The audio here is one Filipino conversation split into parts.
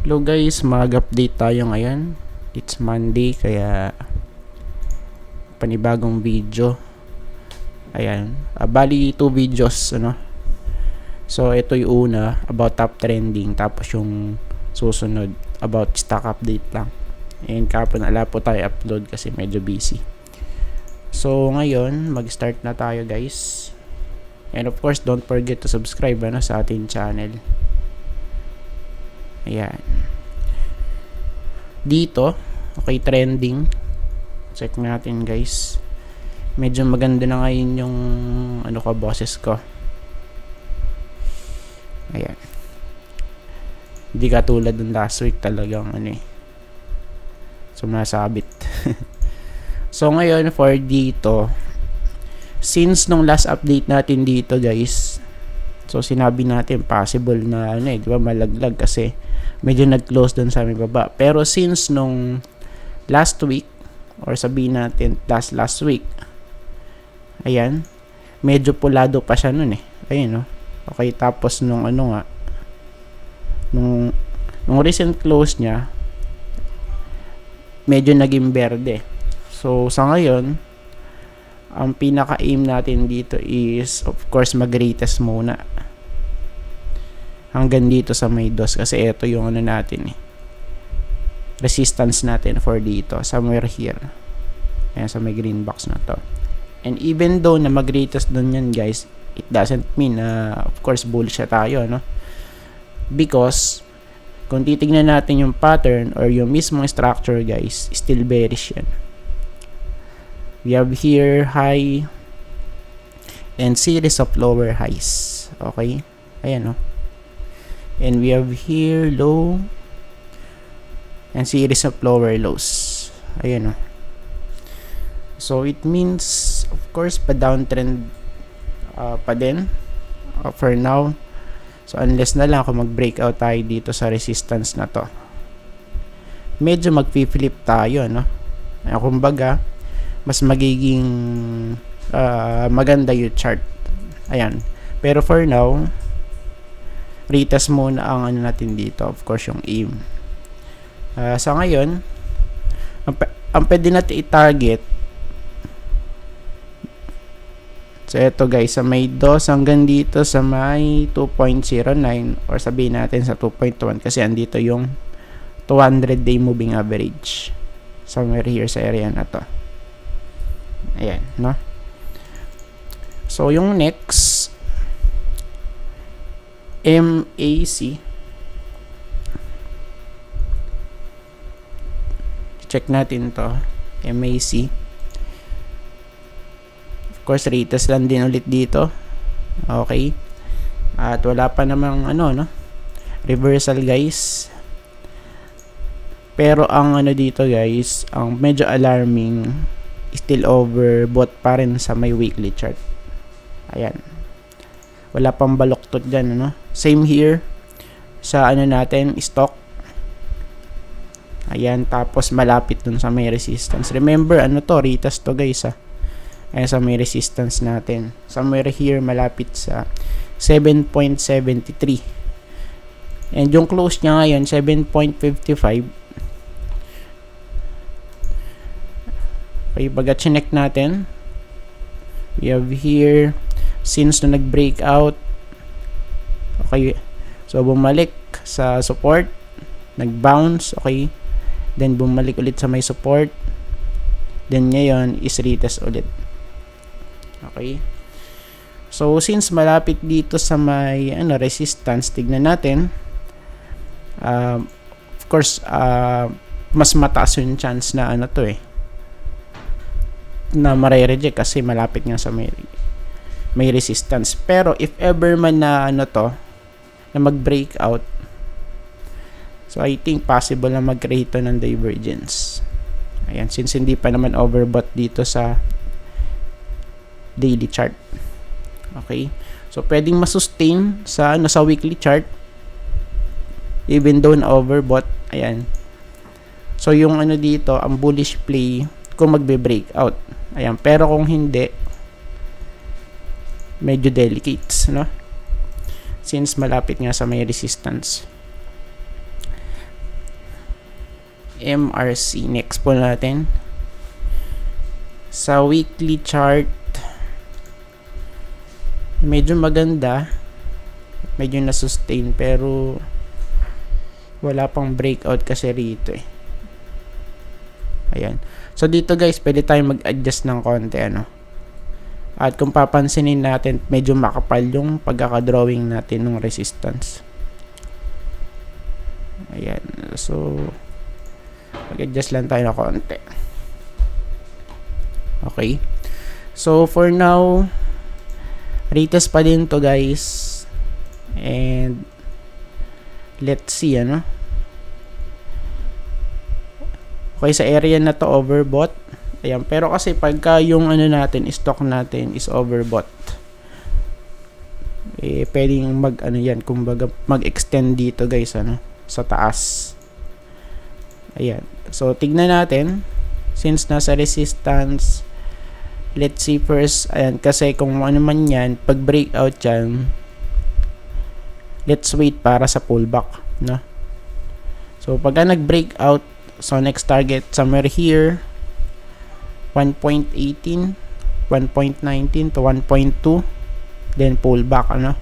Hello guys, mag-update tayo ngayon. It's Monday kaya panibagong video. Ayan, bali 2 videos ano. So ito yung una about top trending, tapos yung susunod about stock update lang. And kapon ala po tayo upload kasi medyo busy. So ngayon, mag-start na tayo guys. And of course, don't forget to subscribe sa ating channel. Ayan. Dito, okay, trending. Check natin guys. Medyo maganda na ngayon yung boses ko. Ayan. Hindi katulad ng last week talagang sumasabit. So ngayon for dito, since nung last update natin dito guys, so sinabi natin possible na di ba malaglag kasi medyo nag-close dun sa aming baba. Pero since nung last week, or sabihin natin last week, ayan, medyo pulado pa siya nun ayun okay, tapos nung nung recent close niya, medyo naging berde. So sa ngayon, ang pinaka-aim natin dito is of course mag-retest muna hanggang dito sa may DOS kasi ito yung natin resistance natin for dito somewhere here. Ayan, sa may green box na to. And even though na mag-retest dun yan guys, it doesn't mean na of course bullish tayo because kung titignan natin yung pattern or yung mismong structure guys, still bearish yan. We have here high and series of lower highs. Okay? Ayan and we have here low and series of lower lows. Ayan so it means of course pa downtrend pa din for now. So unless na lang kung mag-breakout tayo dito sa resistance na to, medyo mag-flip tayo kumbaga mas magiging maganda yung chart. Ayan, pero for now retest muna ang natin dito, of course yung aim. Sa ngayon, ang pwede natin i-target, so eto guys, sa may DOS hanggang dito sa may 2.09 or sabihin natin sa 2.1 kasi andito yung 200 day moving average somewhere here sa area na to. Ayan so yung next MAC, check natin to. MAC, of course retest lang din ulit dito. Okay, at wala pa namang reversal guys. Pero ang dito guys, ang medyo alarming, still overbought pa rin sa may weekly chart. Ayan, wala pang baluktot dyan same here sa natin stock. Ayan, tapos malapit dun sa may resistance. Remember to, retest to guys ayan, sa may resistance natin somewhere here malapit sa 7.73 and yung close niya ngayon 7.55. Okay, baga chinek natin, we have here since na nag-breakout, okay, so bumalik sa support, nag-bounce, okay, then bumalik ulit sa may support, then ngayon is retest ulit. Okay, so since malapit dito sa may resistance, tignan natin, of course mas mataas yung chance na na mare-reject kasi malapit nga sa may resistance. Pero if ever man na na mag-breakout, so I think possible na mag-create ng divergence. Ayan, since hindi pa naman overbought dito sa daily chart. Okay, so pwedeng masustain sa sa weekly chart even though na overbought. Ayan, so yung dito ang bullish play kung magbe-breakout. Ayan, pero kung hindi, medyo delicate since malapit nga sa may resistance. MRC. Next po natin. Sa weekly chart, medyo maganda. Medyo na-sustain pero wala pang breakout kasi rito eh. Ayan. So dito guys, pwede tayong mag-adjust ng konti ano. At kung papansinin natin, medyo makapal yung pagkaka-drawing natin ng resistance. Ayan. So mag-adjust lang tayo ng konti. Okay. So for now, retest pa din to guys. And let's see ano. Okay, sa area na to overbought. Ayan, pero kasi pagka yung ano natin, stock natin is overbought, eh pwedeng mag ano yan, kumbaga mag-extend dito guys ano, sa taas. Ayan. So tignan natin since nasa resistance. Let's see first, ayan, kasi kung ano man yan, pag breakout yan, let's wait para sa pullback, no? So pagka nag-breakout, so next target somewhere here 1.18, 1.19 to 1.2, then pullback ano,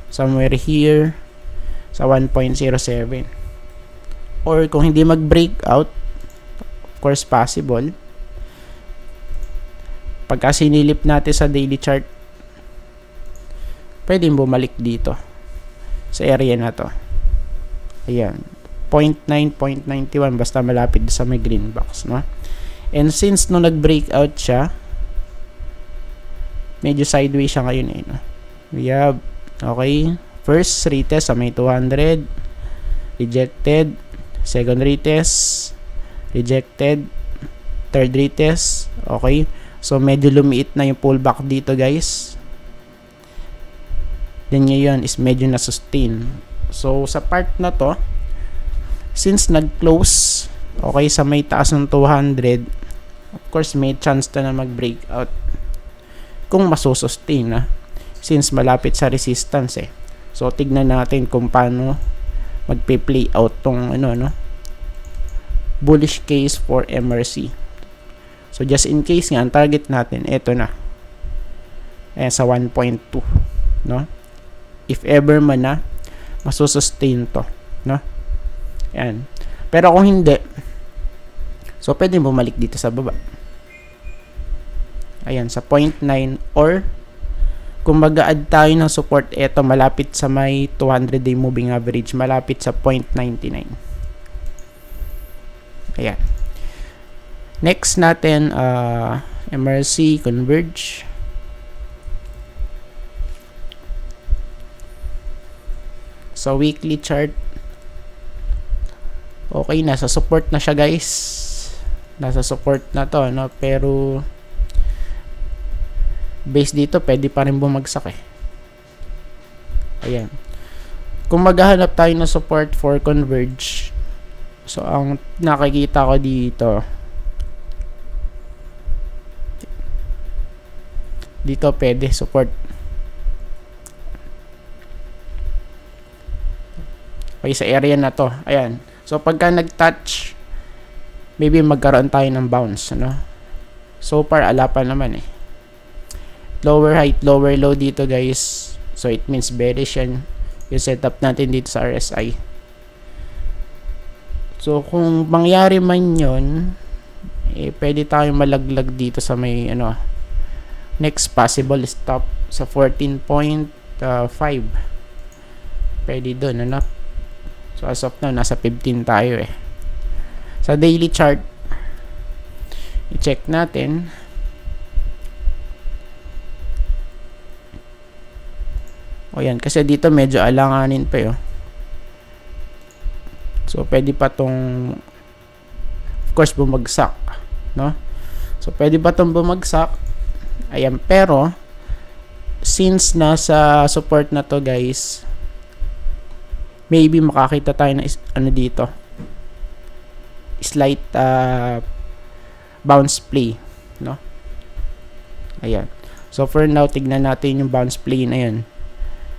somewhere here sa 1.07. Or kung hindi mag-breakout, of course possible, pagka sinilip natin sa daily chart, pwedeng bumalik dito sa area na to. Ayan, 0.9, 0.91, basta malapit sa may green box, no? And since no nag-breakout siya, medyo sideways siya ngayon eh, no? We have, okay, first retest sa may 200, rejected, second retest, rejected, third retest, okay? So medyo lumiit na yung pullback dito guys. Then ngayon is medyo na-sustain. So sa part na to, since nag-close, okay, sa may taas ng 200, of course may chance na mag-breakout kung masusustain na, since malapit sa resistance eh. So tignan natin kung paano magpe-play out tong ano no, bullish case for MRC. So just in case nga, ang target natin eto na, sa 1.2, no? If ever man na masusustain to, no? Yan. Pero kung hindi, so pwede bumalik dito sa baba. Ayan, sa 0.9, or kung mag-a-add tayo ng support, eto malapit sa may 200-day moving average, malapit sa 0.99. Ayan. Next natin, MRC Converge. So weekly chart, okay, nasa support na siya guys. Nasa support na to, no? Pero base dito, pwede pa rin bumagsak eh. Ayan. Kung maghahanap tayo ng support for Converge, so ang nakikita ko dito pwede support. Okay, sa area na to. Ayan. So pagka nag-touch, maybe magkaroon tayo ng bounce, ano? So far ala pa naman eh. Lower height, lower low dito guys. So it means bearish yan. Yung setup natin dito sa RSI. So kung mangyari man yun, eh pwede tayong malaglag dito sa may ano, next possible stop sa 14.5. Pwede doon, ano? So as of now, nasa 15 tayo eh. Sa daily chart, i-check natin. O yan, kasi dito medyo alanganin pa yun. So pwede pa tong, of course, bumagsak, no? So pwede pa tong bumagsak. Ayan, pero since nasa support na to guys, maybe makakita tayo na ano dito, slight bounce play, no? Ayan. So for now, tignan natin yung bounce play na yan.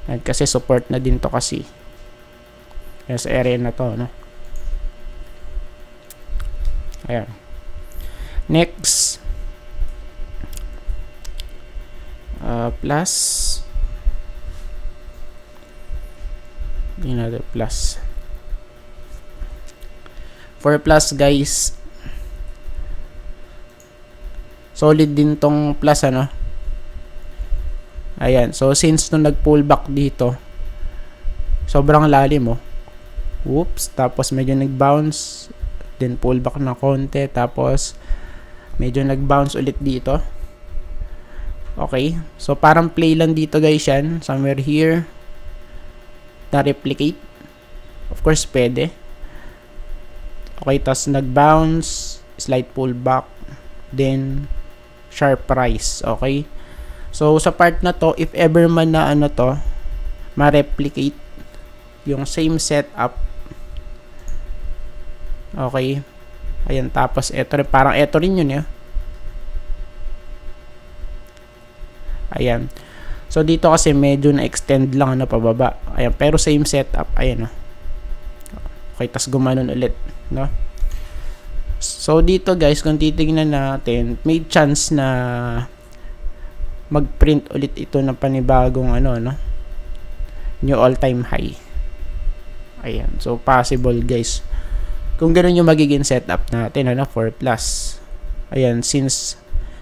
At kasi support na din to kasi. Ayan, sa area na to, no? Ayan. Next, plus, another plus. For plus guys, solid din tong plus, ano. Ayan, so since nung nag-pull back dito, sobrang lalim, oh. Whoops, tapos medyo nag-bounce, then pull back na konti, tapos medyo nag-bounce ulit dito. Okay, so parang play lang dito guys yan, somewhere here, na replicate. Of course, pwede. Okay, tapos nag-bounce, slight pullback, then sharp rise. Okay, so sa part na to, if ever man na ano to, ma-replicate yung same setup. Okay, ayan, tapos eto, parang eto rin yun, ayan. So dito kasi medyo na-extend lang na pababa. Ayan, pero same setup. Ayan, okay, tas gumanon ulit, no? So dito guys, kung titingnan natin, may chance na mag-print ulit ito ng panibagong new all-time high. Ayan, so possible guys. Kung ganoon yung magiging setup natin, 4 plus. Ayan, since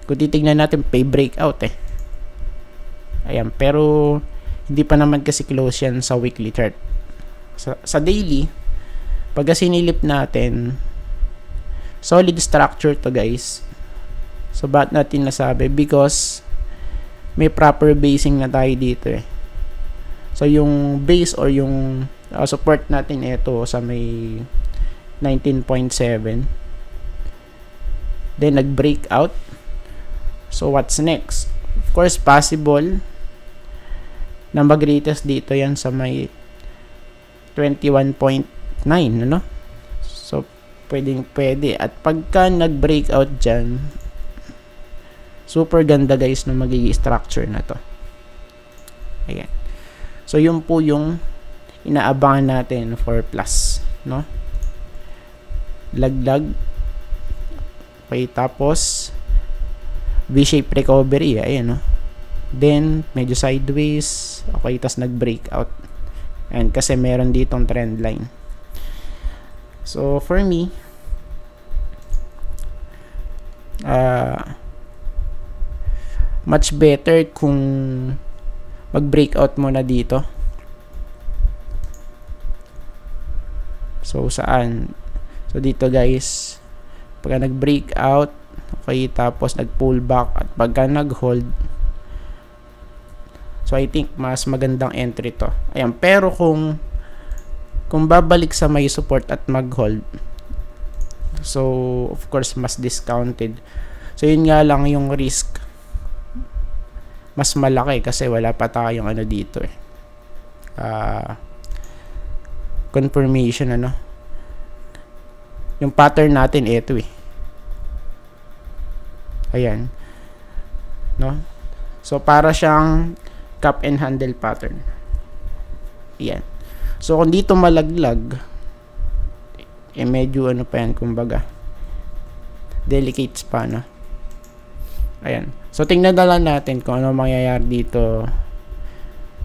kung titingnan natin, pay breakout Ayan, pero hindi pa naman kasi close yan sa weekly chart. Sa daily, pag sinilip natin, solid structure to guys. So ba't natin nasabi? Because may proper basing na tayo dito So yung base or yung support natin ito sa may 19.7. Then nag-breakout. So what's next? Of course, possible na mag-retest dito yan sa may 21.9, So pwede. At pagka nag-breakout dyan, super ganda guys na magiging structure na to. Ayan. So yun po yung inaabangan natin for plus, laglag. Okay, tapos V-shape recovery, ayan, then medyo sideways. Okay, tas nag-breakout, and kasi meron ditong trend line. So for me, much better kung mag-breakout muna dito. So saan? So dito guys, pagka nag-breakout, okay, tapos nag-pull back, at pagka nag-hold, so I think mas magandang entry to. Ayan, pero kung babalik sa may support at mag-hold, so of course mas discounted. So yun nga lang yung risk, mas malaki kasi wala pa tayong dito confirmation, yung pattern natin ito ayan, so para siyang cup and handle pattern. Ayan, so kung dito malaglag, medyo pa yan, kumbaga delicates pa, ayan. So tingnan na lang natin kung ano mangyayari dito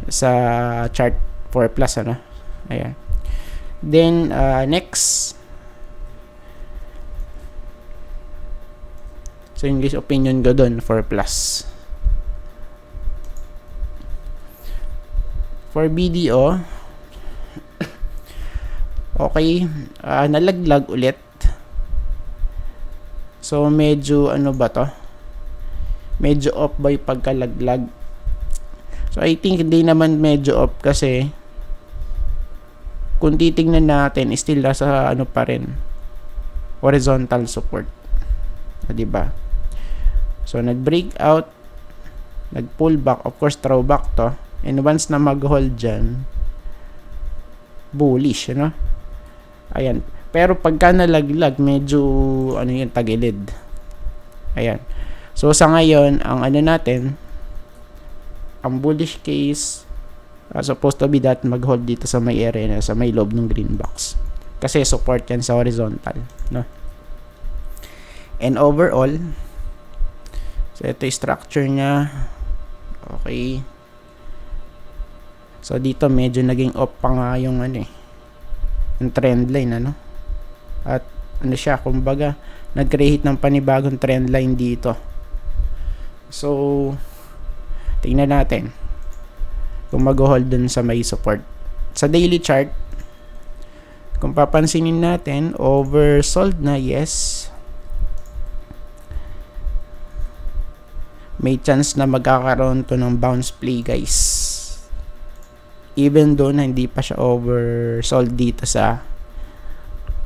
sa chart 4 plus, ayan. Then next, so English opinion ko dun 4 plus. For BDO, okay, nalaglag ulit. So medyo ba to? Medyo off by pagkalaglag. So I think hindi naman medyo off, kasi kung titingnan natin, still nasa pa rin, horizontal support, diba? So nag-breakout, nag-pull back, of course throwback to, and once na mag-hold dyan, bullish, ayan. Pero pagka nalaglag, medyo yung tagilid, ayan. So sa ngayon, ang natin, ang bullish case, supposed to be that mag-hold dito sa may area, sa may loob ng green box, kasi support yan sa horizontal, And overall, so ito yung structure niya. Okay. So dito medyo naging off pa nga yung yung trend line At siya, kumbaga nag-create ng panibagong trend line dito. So tingnan natin kung mag-hold dun sa may support. Sa daily chart, kung papansinin natin, oversold na, yes. May chance na magkakaroon to ng bounce play, guys. Even though na hindi pa siya oversold dito sa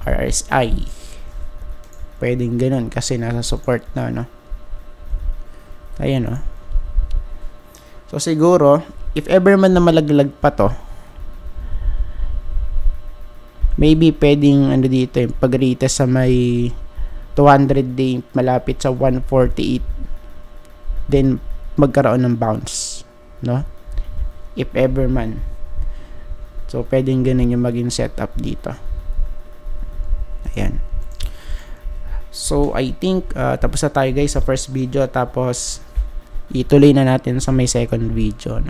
RSI. Pwedeng ganun kasi nasa support na, Ayan, So, siguro, if ever man na malaglag pa to, maybe pwedeng dito yung pag-retest sa may 200 day malapit sa 148, then magkaroon ng bounce, if ever man. So pwedeng ganun yung maging setup dito. Ayan. So I think tapos na tayo guys sa first video, tapos ituloy na natin sa may second video,